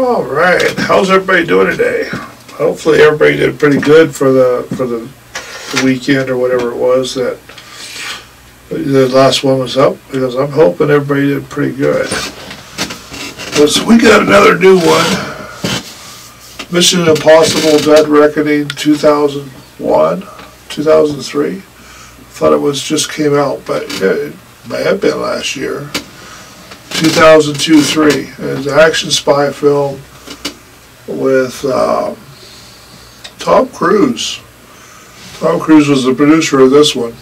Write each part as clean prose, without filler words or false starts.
All right, how's everybody doing today? Hopefully everybody did pretty good for the weekend or whatever it was that the last one was up, because I'm hoping everybody did pretty good. So we got another new one. Mission Impossible Dead Reckoning 2001, 2003. Thought it was just came out, but it may have been last year. 2002-3. It's an action spy film with Tom Cruise. Tom Cruise was the producer of this one.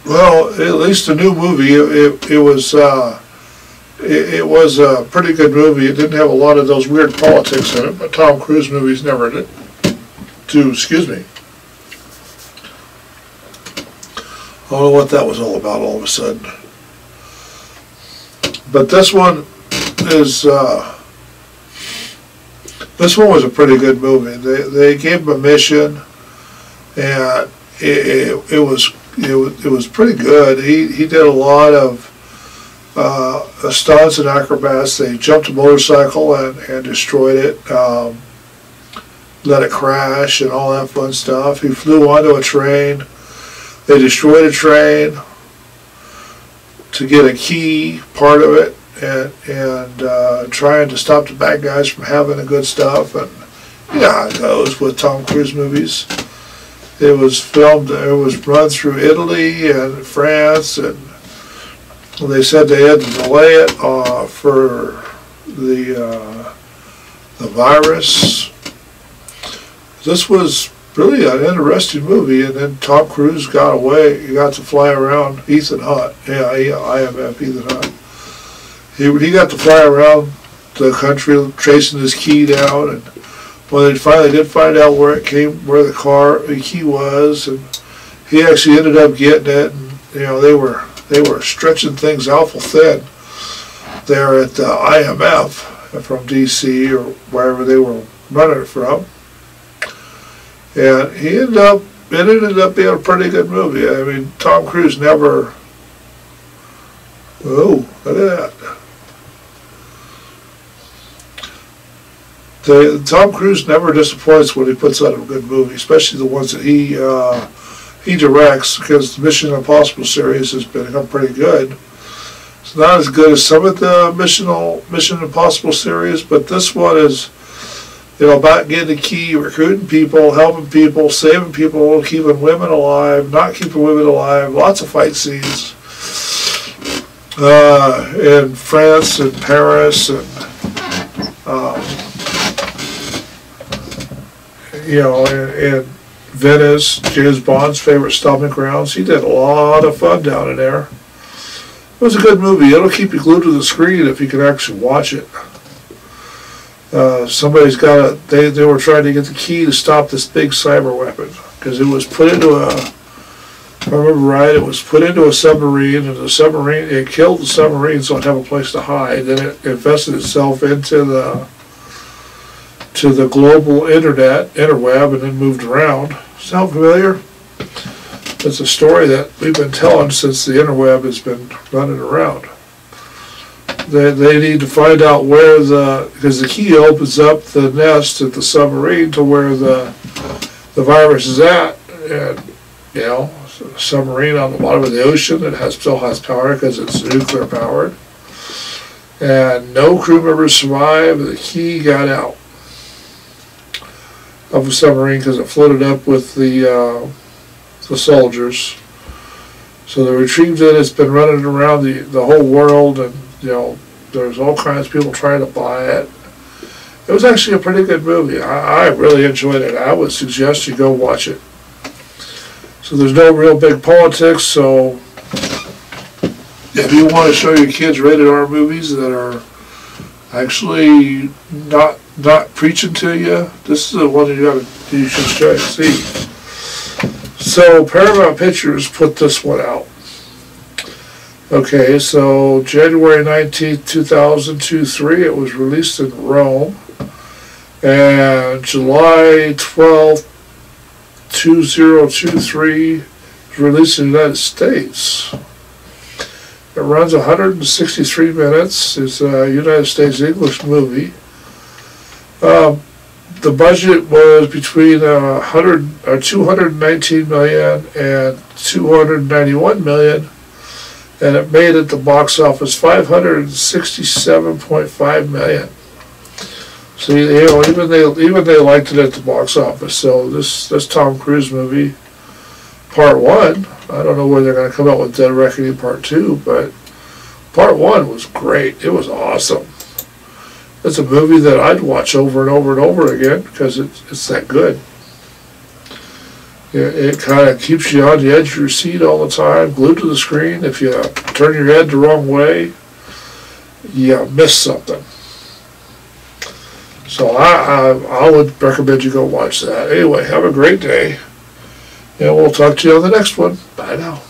Well, at least a new movie. It was a pretty good movie. It didn't have a lot of those weird politics in it, but Tom Cruise movies never did. Excuse me. I don't know what that was all about all of a sudden. But this one is this one was a pretty good movie. They gave him a mission, and it was pretty good. He did a lot of stunts and acrobats. They jumped a motorcycle and destroyed it, let it crash and all that fun stuff. He flew onto a train. They destroyed a train to get a key part of it, and trying to stop the bad guys from having the good stuff. And you know how it goes with Tom Cruise movies. It was filmed, it was run through Italy and France, and they said they had to delay it for the virus. This was really an interesting movie, and then Tom Cruise got away. He got to fly around Ethan Hunt. Yeah, IMF Ethan Hunt. He got to fly around the country tracing his key down, and when they finally did find out where it came, where the key was, and he actually ended up getting it. And you know, they were stretching things awful thin there at the IMF from DC or wherever they were running it from. And it ended up being a pretty good movie. I mean, Tom Cruise never, oh, look at that. Tom Cruise never disappoints when he puts out a good movie, especially the ones that he directs, because the Mission Impossible series has become pretty good. It's not as good as some of the Mission Impossible series, but this one is, you know, about getting the key, recruiting people, helping people, saving people, keeping women alive, not keeping women alive, lots of fight scenes in France and Paris and you know, in Venice, James Bond's favorite stomping grounds. He did a lot of fun down in there. It was a good movie. It'll keep you glued to the screen if you can actually watch it. Somebody's got they were trying to get the key to stop this big cyber weapon, because it was put into if I remember right, it was put into a submarine, and the submarine, it killed the submarine so it'd have a place to hide. Then it invested itself into the global interweb, and then moved around. Sound familiar? It's a story that we've been telling since the interweb has been running around. They need to find out where because the key opens up the nest at the submarine to where the virus is at, and you know, a submarine on the bottom of the ocean that still has power because it's nuclear powered, and no crew members survived. The key got out of the submarine because it floated up with the soldiers. So they retrieved it. It's been running around the whole world, and you know, there's all kinds of people trying to buy it. It was actually a pretty good movie. I really enjoyed it. I would suggest you go watch it. So there's no real big politics, so if you want to show your kids rated R movies that are actually not preaching to you, this is the one you should try to see. So Paramount Pictures put this one out. Okay, so January 19th, 2002-3, it was released in Rome, and July 12th, 2023, it was released in the United States. It runs 163 minutes. It's a United States English movie. The budget was between 219 million and 291 million, and it made at the box office 567.5 million. So even they liked it at the box office. So this Tom Cruise movie, Part 1, I don't know where they're going to come out with Dead Reckoning Part 2, but Part 1 was great. It was awesome. It's a movie that I'd watch over and over and over again because it's that good. It kind of keeps you on the edge of your seat all the time, glued to the screen. If you turn your head the wrong way, you miss something. So I would recommend you go watch that. Anyway, have a great day, and we'll talk to you on the next one. Bye now.